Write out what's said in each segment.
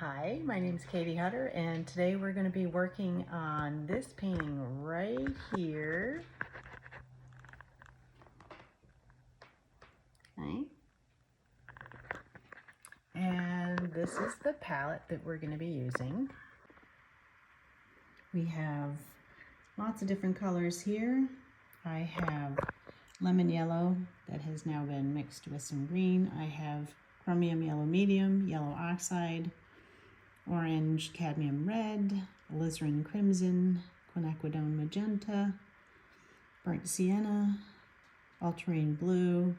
Hi, my name is Katie Hutter, and today we're going to be working on this painting right here. Okay. And this is the palette that we're going to be using. We have lots of different colors here. I have lemon yellow that has now been mixed with some green. I have chromium yellow medium, yellow oxide, orange cadmium red, alizarin crimson, quinacridone magenta, burnt sienna, ultramarine blue,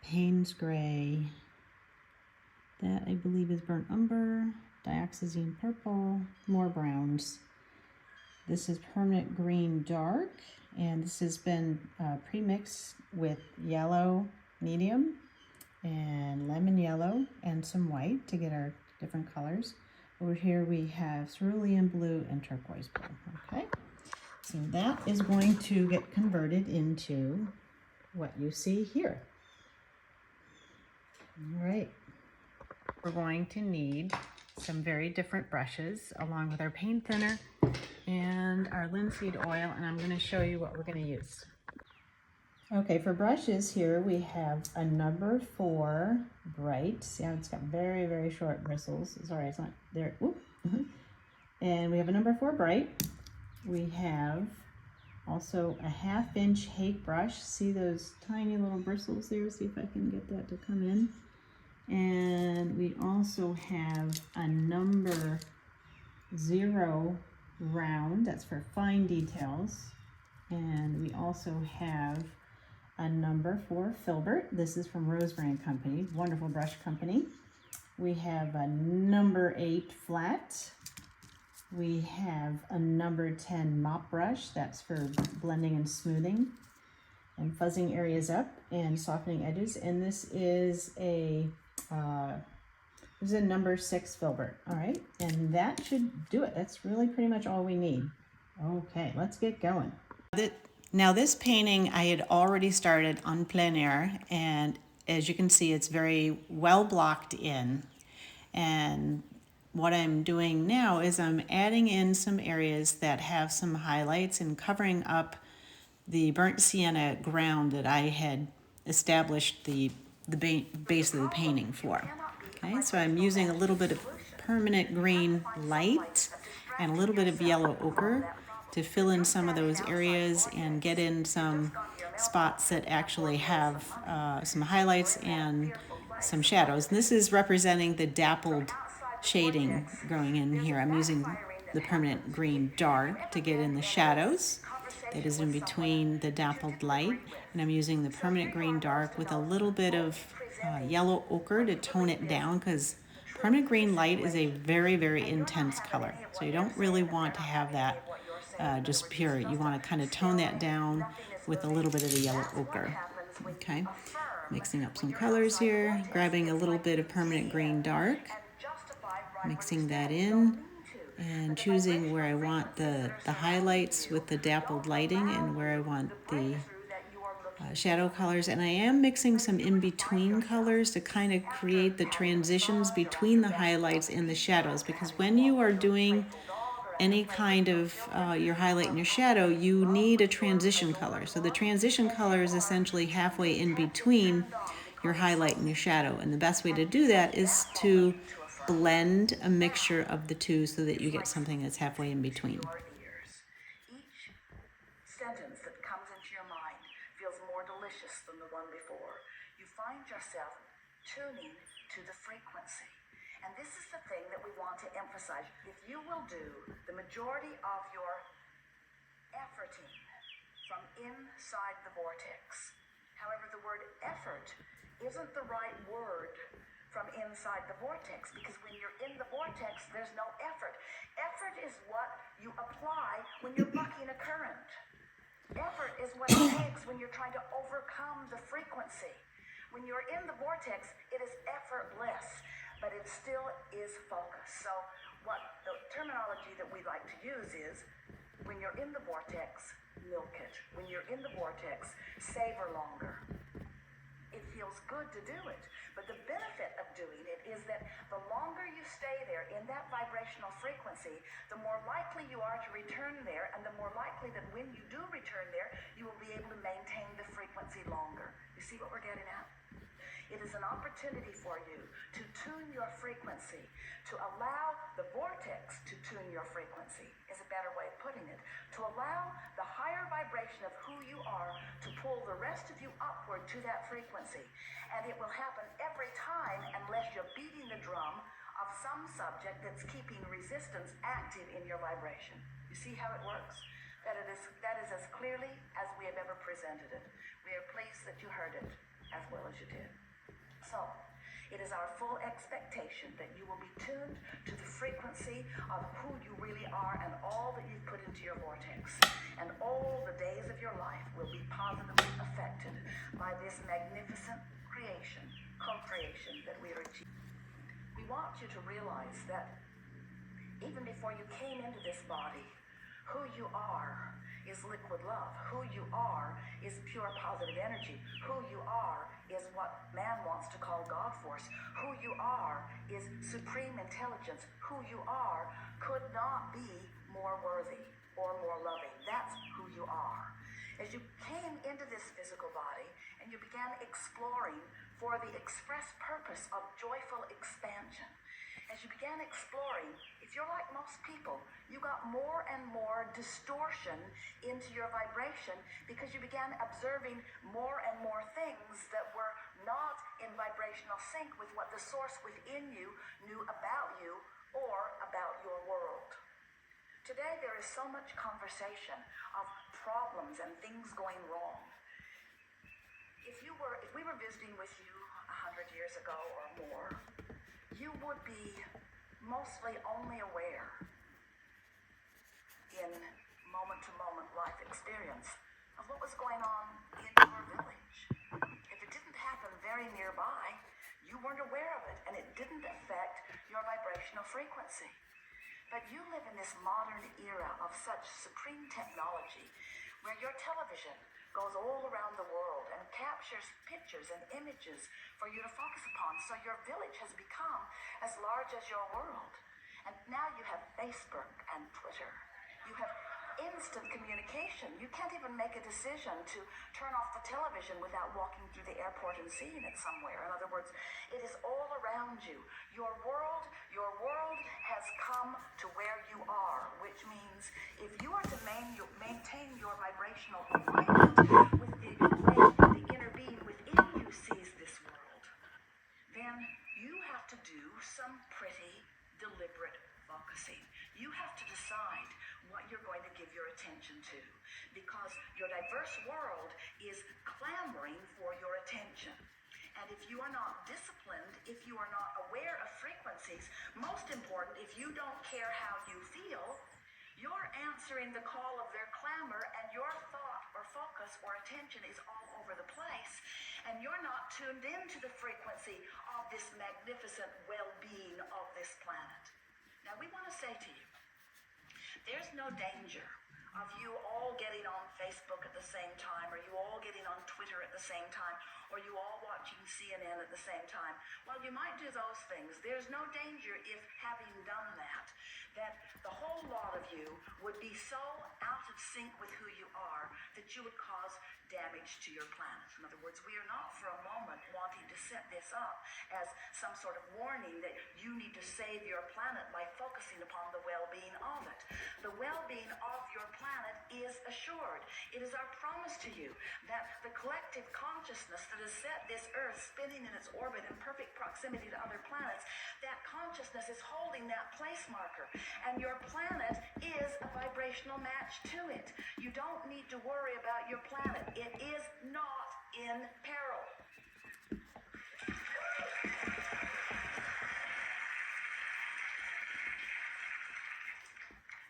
Payne's gray, that I believe is burnt umber, dioxazine purple, more browns. This is permanent green dark, and this has been pre-mixed with yellow medium and lemon yellow and some white to get our different colors. Over here we have cerulean blue and turquoise blue. Okay, so that is going to get converted into what you see here. All right, we're going to need some very different brushes along with our paint thinner and our linseed oil, and I'm going to show you what we're going to use. Okay, for brushes here we have a number 4 bright. See how it's got very, very short bristles. Sorry, it's not there. Oop. And we have a number 4 bright. We have also a 1/2 inch hake brush. See those tiny little bristles there? See if I can get that to come in. And we also have a number 0 round. That's for fine details. And we also have a number 4 filbert. This is from Rosemary & Company, wonderful brush company. We have a number 8 flat. We have a number 10 mop brush. That's for blending and smoothing and fuzzing areas up and softening edges. And this is a number 6 filbert. All right, and that should do it. That's really pretty much all we need. Okay, let's get going. Now this painting I had already started on plein air, and as you can see it's very well blocked in. And what I'm doing now is I'm adding in some areas that have some highlights and covering up the burnt sienna ground that I had established the base of the painting for. Okay, so I'm using a little bit of permanent green light and a little bit of yellow ochre to fill in some of those areas and get in some spots that actually have some highlights and some shadows. And this is representing the dappled shading going in here. I'm using the permanent green dark to get in the shadows that is in between the dappled light, and I'm using the permanent green dark with a little bit of yellow ochre to tone it down, because permanent green light is a very, very intense color, so you don't really want to have that just pure. You want to kind of tone that down with a little bit of the yellow ochre. Okay, mixing up some colors here, grabbing a little bit of permanent green dark, mixing that in, and choosing where I want the highlights with the dappled lighting and where I want the shadow colors. And I am mixing some in-between colors to kind of create the transitions between the highlights and the shadows, because when you are doing any kind of your highlight and your shadow, you need a transition color. So the transition color is essentially halfway in between your highlight and your shadow, and the best way to do that is to blend a mixture of the two so that you get something that's halfway in between. Each sentence that comes into your mind feels more delicious than the one before. You find yourself tuning to the frequency. And this is the thing that we want to emphasize. If you will do the majority of your efforting from inside the vortex. However, the word effort isn't the right word from inside the vortex, because when you're in the vortex, there's no effort. Effort is what you apply when you're bucking a current. Effort is what it takes when you're trying to overcome the frequency. When you're in the vortex, it is effortless, but it still is focus. So what the terminology that we like to use is, when you're in the vortex, milk it. When you're in the vortex, savor longer. It feels good to do it, but the benefit of doing it is that the longer you stay there, in that vibrational frequency, the more likely you are to return there, and the more likely that when you do return there, you will be able to maintain the frequency longer. You see what we're getting at? It is an opportunity for you to tune your frequency, to allow the vortex to tune your frequency, is a better way of putting it, to allow the higher vibration of who you are to pull the rest of you upward to that frequency. And it will happen every time unless you're beating the drum of some subject that's keeping resistance active in your vibration. You see how it works? That is as clearly as we have ever presented it. We are pleased that you heard it as well as you did. So, it is our full expectation that you will be tuned to the frequency of who you really are and all that you've put into your vortex. And all the days of your life will be positively affected by this magnificent creation, co-creation that we are achieving. We want you to realize that even before you came into this body, who you are is liquid love. Who you are is pure positive energy. Who you are is what man wants to call God force. Who you are is supreme intelligence. Who you are could not be more worthy or more loving. That's who you are. As you came into this physical body and you began exploring for the express purpose of joyful expansion, as you began exploring, if you're like most people, you got more and more distortion into your vibration because you began observing more and more things that were not in vibrational sync with what the source within you knew about you or about your world. Today there is so much conversation of problems and things going wrong. If we were visiting with you 100 years ago or more, you would be mostly only aware in moment-to-moment life experience of what was going on in your village. If it didn't happen very nearby, you weren't aware of it, and it didn't affect your vibrational frequency. But you live in this modern era of such supreme technology where your television goes all around the world and captures pictures and images for you to focus upon. So your village has become as large as your world. And now you have Facebook and Twitter. You have instant communication. You can't even make a decision to turn off the television without walking through the airport and seeing it somewhere. In other words, it is all around you. Your world has come to where you are, which means if you are to maintain your vibrational alignment with the way the inner being within you sees this world, then you have to do some pretty deliberate focusing. You have to decide what you're going to give your attention to, because your diverse world is clamoring for your attention. And if you are not disciplined, if you are not aware of frequencies, most important, if you don't care how you feel, you're answering the call of their clamor, and your thought or focus or attention is all over the place, and you're not tuned into the frequency of this magnificent well-being of this planet. Now, we want to say to you, there's no danger of you all getting on Facebook at the same time, or you all getting on Twitter at the same time, or you all watching CNN at the same time. While you might do those things, there's no danger if, having done that the whole lot of you would be so out of sync with who you are that you would cause damage to your planet. In other words, we are not for a moment wanting to set this up as some sort of warning that you need to save your planet by focusing upon the well-being of it. The well-being of your planet is assured. It is our promise to you that the collective consciousness that has set this Earth spinning in its orbit in perfect proximity to other planets, that consciousness is holding that place marker, and your planet is a vibrational match to it. You don't need to worry about your planet. It is not in peril.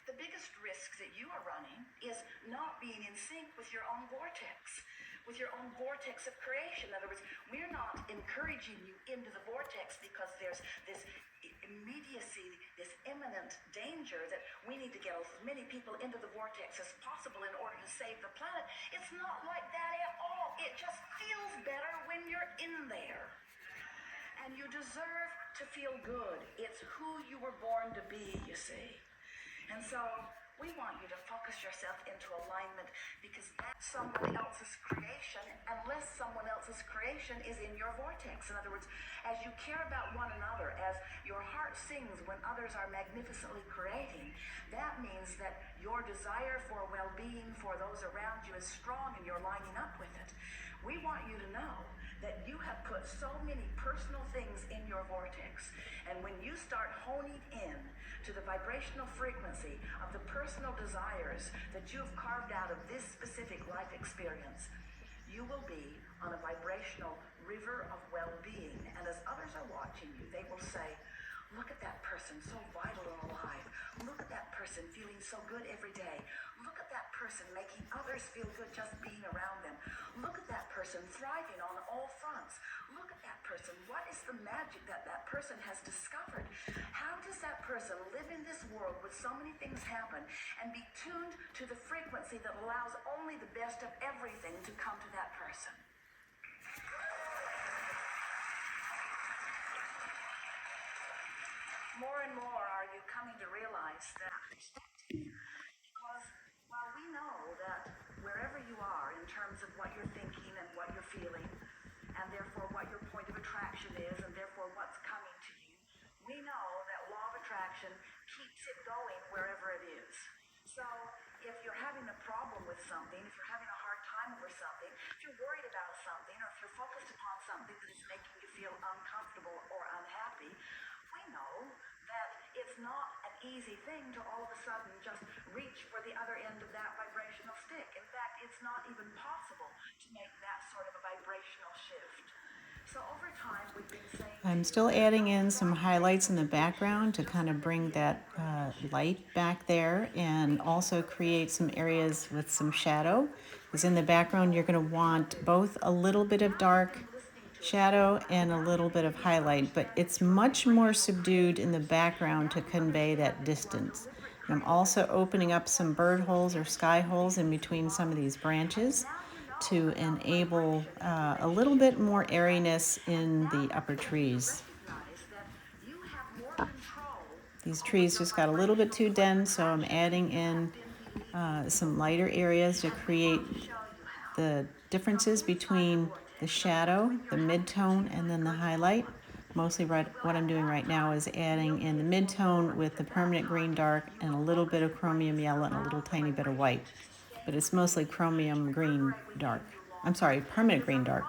The biggest risk that you are running is not being in sync with your own vortex, with your own vortex of creation. In other words, we're not encouraging you into the vortex because there's this immediacy, this imminent danger that we need to get as many people into the vortex as possible in order to save the planet. It's not like that at all. It just feels better when you're in there. And you deserve to feel good. It's who you were born to be, you see. And so we want you to focus yourself into alignment because that's someone else's creation unless someone else's creation is in your vortex. In other words, as you care about one another, as your heart sings when others are magnificently creating, that means that your desire for well-being for those around you is strong and you're lining up with it. We want you to know that you have put so many personal things in your vortex. And when you start honing in to the vibrational frequency of the personal desires that you've carved out of this specific life experience, you will be on a vibrational river of well-being. And as others are watching you, they will say, look at that person, so vital and alive. Look at that person feeling so good every day. Look at that person making others feel good just being around them. Look at that person thriving on all fronts. Look at that person. What is the magic that that person has discovered? How does that person live in this world with so many things happen and be tuned to the frequency that allows only the best of everything to come to that person? More and more are you coming to realize that, because while we know that wherever you are in terms of what you're thinking and what you're feeling, and therefore what your point of attraction is, and therefore what's coming to you, we know that law of attraction keeps it going wherever it is. So if you're having a problem with something, if you're having a hard time over something, if you're worried about something, or if you're focused upon something that is making you feel uncomfortable or unhappy, we know that it's not an easy thing to all of a sudden just reach for the other end of that vibrational stick. In fact, it's not even possible to make that sort of a vibrational shift. So over time, we've been saying I'm still adding in some highlights in the background to kind of bring that light back there, and also create some areas with some shadow. Because in the background, you're going to want both a little bit of dark shadow and a little bit of highlight, but it's much more subdued in the background to convey that distance. And I'm also opening up some bird holes or sky holes in between some of these branches to enable a little bit more airiness in the upper trees. These trees just got a little bit too dense, so I'm adding in some lighter areas to create the differences between the shadow, the mid-tone, and then the highlight. Mostly what I'm doing right now is adding in the mid-tone with the permanent green dark and a little bit of chromium yellow and a little tiny bit of white. But it's mostly chromium green dark. I'm sorry, permanent green dark.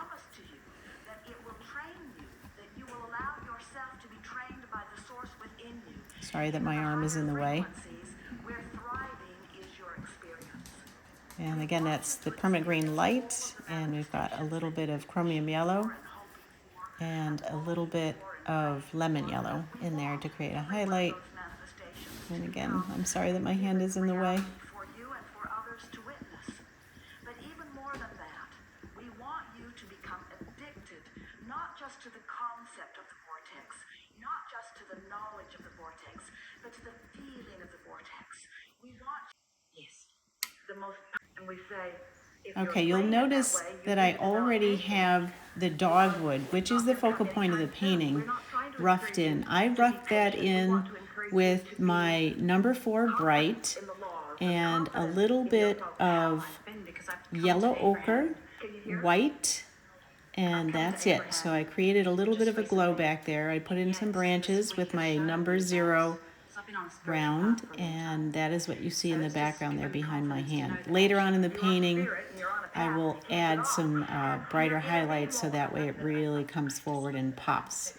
Sorry that my arm is in the way. And again, that's the permanent green light, and we've got a little bit of chromium yellow and a little bit of lemon yellow in there to create a highlight. And again, I'm sorry that my hand is in the way. For you and for others to witness. But even more than that, we want you to become addicted, not just to the concept of the vortex, not just to the knowledge of the vortex, but to the feeling of the vortex. We want, yes, the most, and we say, okay, you'll notice that I already have the dogwood, which is the focal point of the painting, roughed in. I roughed that in with my number 4 bright and a little bit of yellow ochre, white, and that's it. So I created a little bit of a glow back there. I put in some branches with my number 0 round, and that is what you see in the background there behind my hand. Later on in the painting, I will add some brighter highlights so that way it really comes forward and pops.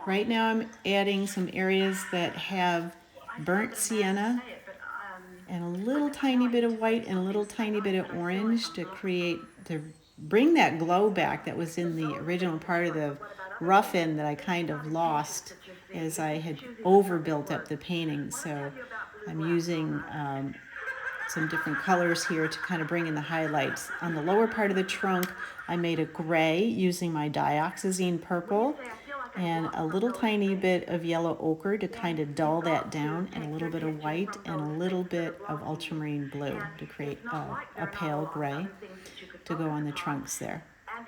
Right now I'm adding some areas that have burnt sienna and a little tiny bit of white and a little tiny bit of orange to bring that glow back that was in the original part of the rough-in that I kind of lost as I had overbuilt up the painting. So I'm using some different colors here to kind of bring in the highlights. On the lower part of the trunk, I made a gray using my dioxazine purple and a little tiny bit of yellow ochre to kind of dull that down, and a little bit of white and a little bit of ultramarine blue to create a pale gray to go on the trunks there. And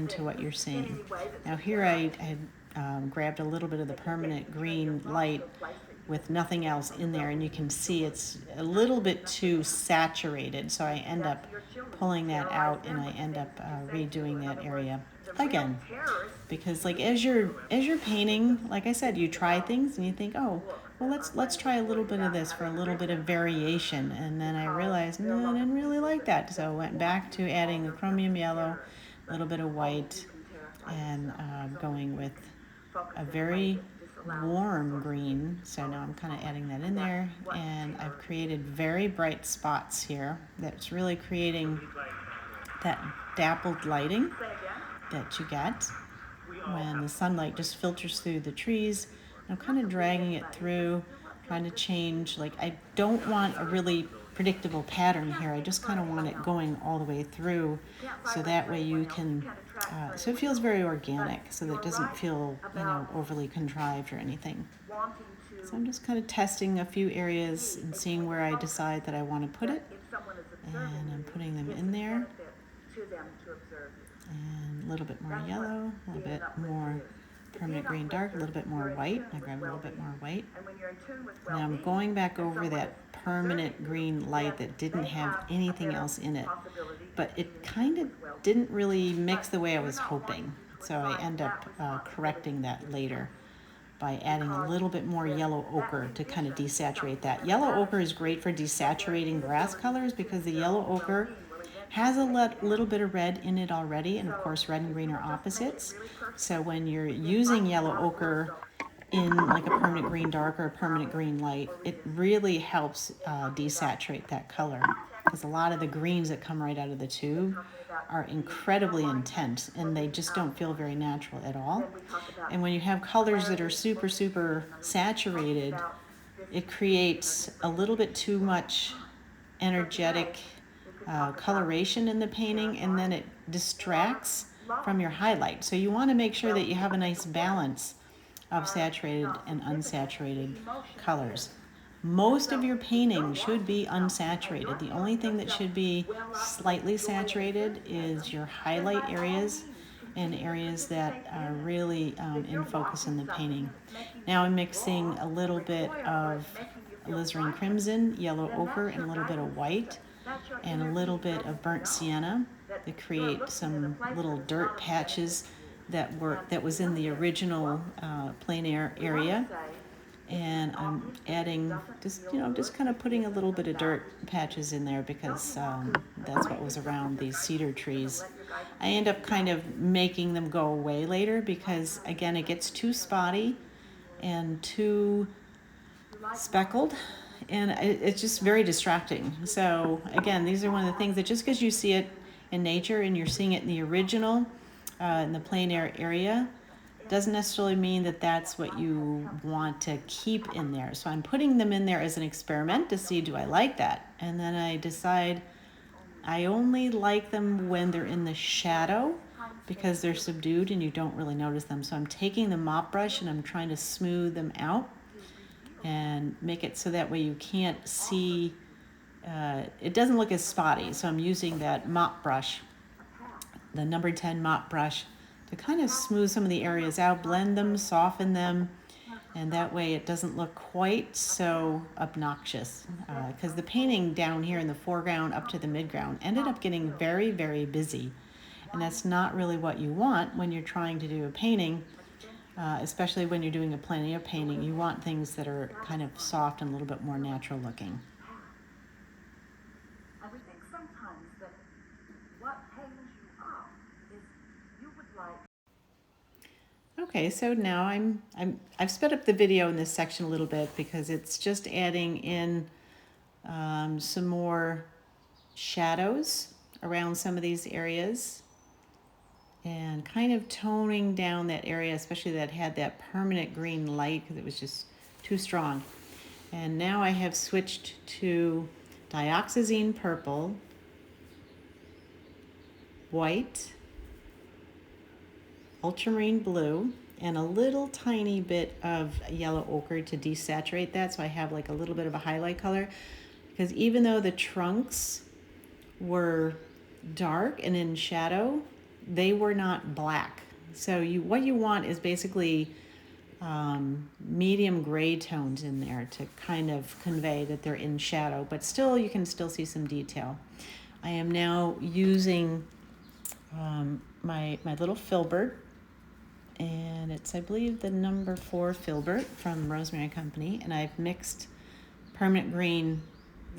into what you're seeing. Now here I had grabbed a little bit of the permanent green light with nothing else in there, and you can see it's a little bit too saturated, so I end up pulling that out and I end up redoing that area again. Because like as you're painting, like I said, you try things and you think, oh, well, let's try a little bit of this for a little bit of variation. And then I realized, no, I didn't really like that. So I went back to adding the chromium yellow, a little bit of white, and going with a very warm green. So now I'm kind of adding that in there, and I've created very bright spots here that's really creating that dappled lighting that you get when the sunlight just filters through the trees. I'm kind of dragging it through, trying to change. Like, I don't want a really predictable pattern here. I just kind of want it going all the way through, so that way you can, so it feels very organic, so that it doesn't feel, overly contrived or anything. So I'm just kind of testing a few areas and seeing where I decide that I want to put it. And I'm putting them in there. And a little bit more yellow, a little bit more permanent green dark, a little bit more white. I grab a little bit more white. Now I'm going back over that permanent green light that didn't have anything else in it, but it kind of didn't really mix the way I was hoping. So I end up correcting that later by adding a little bit more yellow ochre to kind of desaturate that. Yellow ochre is great for desaturating grass colors because the yellow ochre has a little bit of red in it already, and of course red and green are opposites. So when you're using yellow ochre in like a permanent green dark or a permanent green light, it really helps desaturate that color, because a lot of the greens that come right out of the tube are incredibly intense and they just don't feel very natural at all. And when you have colors that are super saturated, it creates a little bit too much energetic coloration in the painting, and then it distracts from your highlight. So you want to make sure that you have a nice balance of saturated and unsaturated colors. Most of your painting should be unsaturated. The only thing that should be slightly saturated is your highlight areas and areas that are really in focus in the painting. Now I'm mixing a little bit of alizarin crimson, yellow ochre, and a little bit of white, and a little bit of burnt sienna to create some little dirt patches that was in the original plein air area. And I'm adding just kind of putting a little bit of dirt patches in there because that's what was around these cedar trees. I end up kind of making them go away later because, again, it gets too spotty and too speckled, and it's just very distracting. So again, these are one of the things that just because you see it in nature and you're seeing it in the original in the plein air area doesn't necessarily mean that that's what you want to keep in there. So I'm putting them in there as an experiment to see, do I like that? And then I decide I only like them when they're in the shadow because they're subdued and you don't really notice them. So I'm taking the mop brush and I'm trying to smooth them out and make it so that way you can't see, it doesn't look as spotty. So I'm using that mop brush, the number 10 mop brush, to kind of smooth some of the areas out, blend them, soften them, and that way it doesn't look quite so obnoxious. Because the painting down here in the foreground up to the midground ended up getting very busy, and that's not really what you want when you're trying to do a painting. Especially when you're doing a plein air painting, you want things that are kind of soft and a little bit more natural looking. I would think sometimes that what pains you up is you would like. Okay, so now I've sped up the video in this section a little bit because it's just adding in some more shadows around some of these areas, and kind of toning down that area, especially that had that permanent green light, because it was just too strong. And now I have switched to dioxazine purple, white, ultramarine blue, and a little tiny bit of yellow ochre to desaturate that, so I have like a little bit of a highlight color. Because even though the trunks were dark and in shadow, they were not black. So what you want is basically medium gray tones in there to kind of convey that they're in shadow, but still you can still see some detail. I am now using my little filbert and it's, I believe, the number 4 filbert from Rosemary Company, and I've mixed permanent green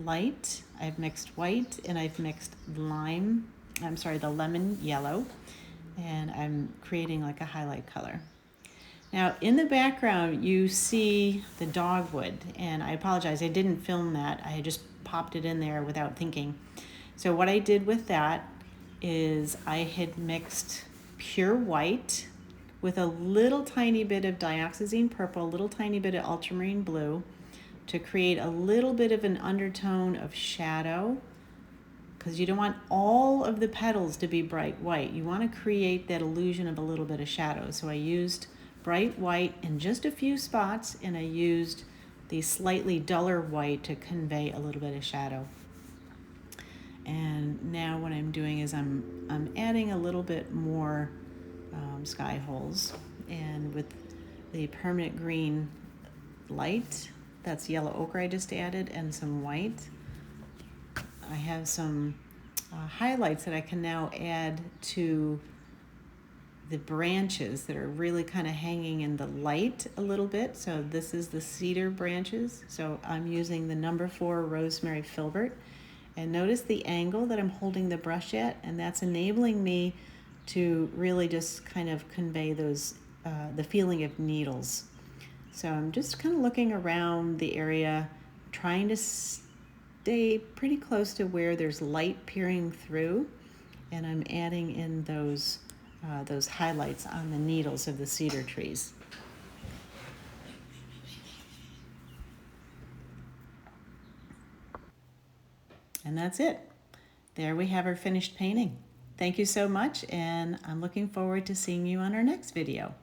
light, I've mixed white, and I've mixed the lemon yellow, and I'm creating like a highlight color. Now in the background you see the dogwood, and I apologize, I didn't film that. I just popped it in there without thinking. So what I did with that is I had mixed pure white with a little tiny bit of dioxazine purple, a little tiny bit of ultramarine blue to create a little bit of an undertone of shadow, because you don't want all of the petals to be bright white. You want to create that illusion of a little bit of shadow. So I used bright white in just a few spots, and I used the slightly duller white to convey a little bit of shadow. And now what I'm doing is I'm adding a little bit more sky holes, and with the permanent green light, that's yellow ochre I just added, and some white, I have some highlights that I can now add to the branches that are really kind of hanging in the light a little bit. So this is the cedar branches. So I'm using the number 4 rosemary filbert. And notice the angle that I'm holding the brush at, and that's enabling me to really just kind of convey those, the feeling of needles. So I'm just kind of looking around the area, trying to stay pretty close to where there's light peering through, and I'm adding in those highlights on the needles of the cedar trees. And that's it. There we have our finished painting. Thank you so much, and I'm looking forward to seeing you on our next video.